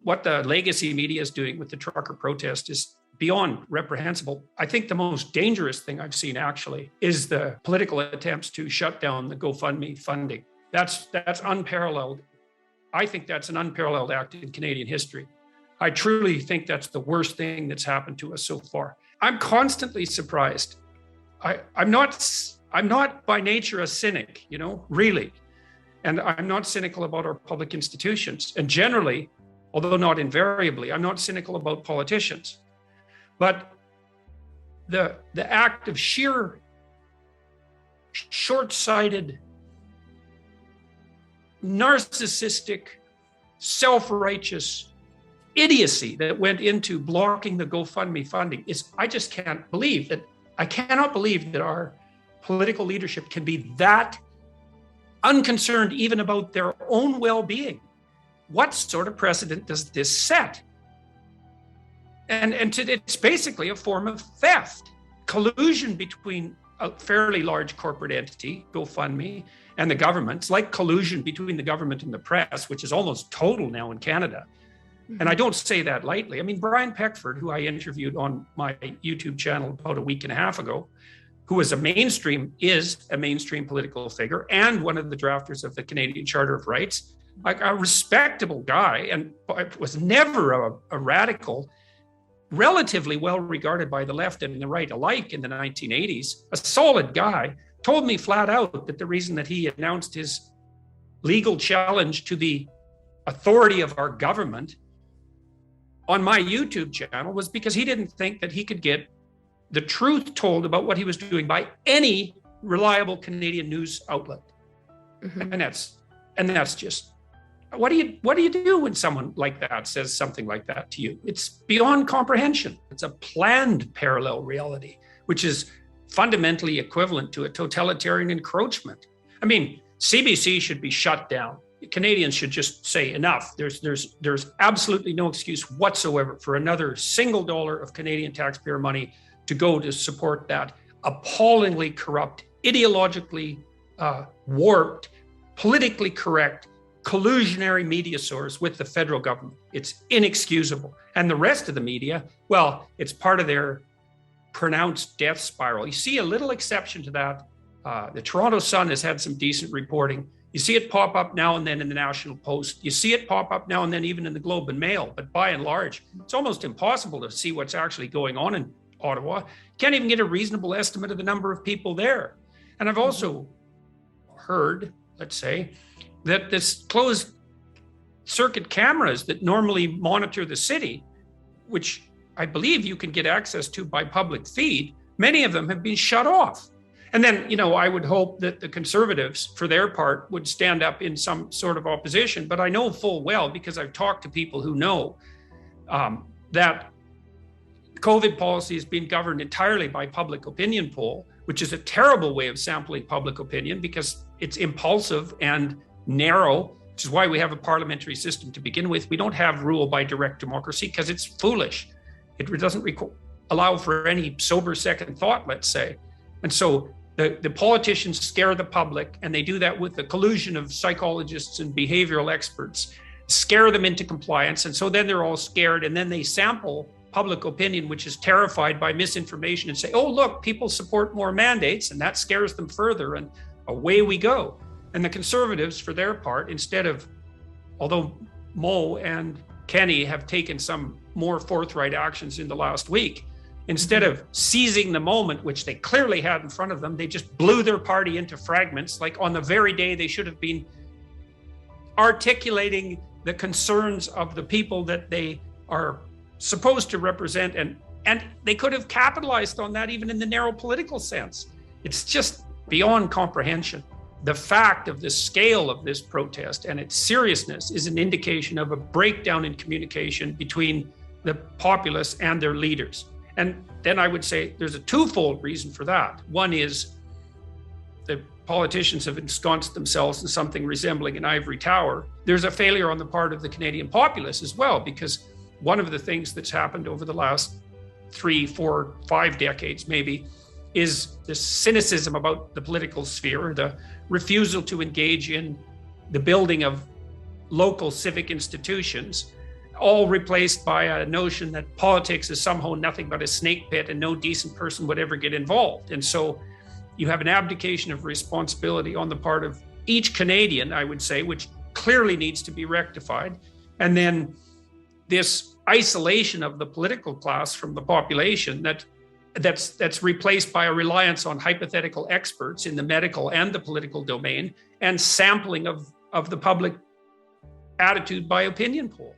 what the legacy media is doing with the trucker protest is beyond reprehensible. I think the most dangerous thing I've seen actually is the political attempts to shut down the GoFundMe funding. That's unparalleled. I think that's an unparalleled act in Canadian history. I truly think that's the worst thing that's happened to us so far. I'm constantly surprised. I'm not by nature a cynic, really. And I'm not cynical about our public institutions. And generally, although not invariably, I'm not cynical about politicians. But the act of sheer short-sighted, narcissistic, self-righteous idiocy that went into blocking the GoFundMe funding I cannot believe that our political leadership can be that unconcerned even about their own well-being. What sort of precedent does this set? And it's basically a form of theft, collusion between a fairly large corporate entity, GoFundMe, and the government. It's like collusion between the government and the press, which is almost total now in Canada. Mm-hmm. And I don't say that lightly. I mean, Brian Peckford, who I interviewed on my YouTube channel about a week and a half ago, who is a mainstream political figure and one of the drafters of the Canadian Charter of Rights, like a respectable guy, and was never a radical, relatively well regarded by the left and the right alike in the 1980s, a solid guy, told me flat out that the reason that he announced his legal challenge to the authority of our government on my YouTube channel was because he didn't think that he could get the truth told about what he was doing by any reliable Canadian news outlet. Mm-hmm. And that's just, what do you do when someone like that says something like that to you? It's beyond comprehension. It's a planned parallel reality, which is fundamentally equivalent to a totalitarian encroachment. I mean, CBC should be shut down. Canadians should just say enough. There's absolutely no excuse whatsoever for another single dollar of Canadian taxpayer money to go to support that appallingly corrupt, ideologically warped, politically correct, collusionary media source with the federal government. It's inexcusable. And the rest of the media, well, it's part of their pronounced death spiral. You see a little exception to that. The Toronto Sun has had some decent reporting. You see it pop up now and then in the National Post. You see it pop up now and then even in the Globe and Mail. But by and large, it's almost impossible to see what's actually going on in Ottawa. You can't even get a reasonable estimate of the number of people there. And I've also heard, let's say, that this closed circuit cameras that normally monitor the city, which I believe you can get access to by public feed, many of them have been shut off. And then, I would hope that the Conservatives, for their part, would stand up in some sort of opposition. But I know full well, because I've talked to people who know that COVID policy is being governed entirely by public opinion poll, which is a terrible way of sampling public opinion because it's impulsive and narrow, which is why we have a parliamentary system to begin with. We don't have rule by direct democracy because it's foolish. It doesn't allow for any sober second thought, let's say. And so the politicians scare the public, and they do that with the collusion of psychologists and behavioral experts, scare them into compliance. And so then they're all scared, and then they sample public opinion, which is terrified by misinformation, and say, oh, look, people support more mandates, and that scares them further, and away we go. And the Conservatives, for their part, instead of, although Mo and Kenny have taken some more forthright actions in the last week, instead of seizing the moment, which they clearly had in front of them, they just blew their party into fragments, like on the very day they should have been articulating the concerns of the people that they are supposed to represent. And they could have capitalized on that even in the narrow political sense. It's just beyond comprehension. The fact of the scale of this protest and its seriousness is an indication of a breakdown in communication between the populace and their leaders. And then I would say there's a twofold reason for that. One is the politicians have ensconced themselves in something resembling an ivory tower. There's a failure on the part of the Canadian populace as well, because one of the things that's happened over the last 3, 4, 5 decades maybe is the cynicism about the political sphere, the refusal to engage in the building of local civic institutions, all replaced by a notion that politics is somehow nothing but a snake pit and no decent person would ever get involved. And so you have an abdication of responsibility on the part of each Canadian, I would say, which clearly needs to be rectified. And then this isolation of the political class from the population that's replaced by a reliance on hypothetical experts in the medical and the political domain and sampling of the public attitude by opinion poll.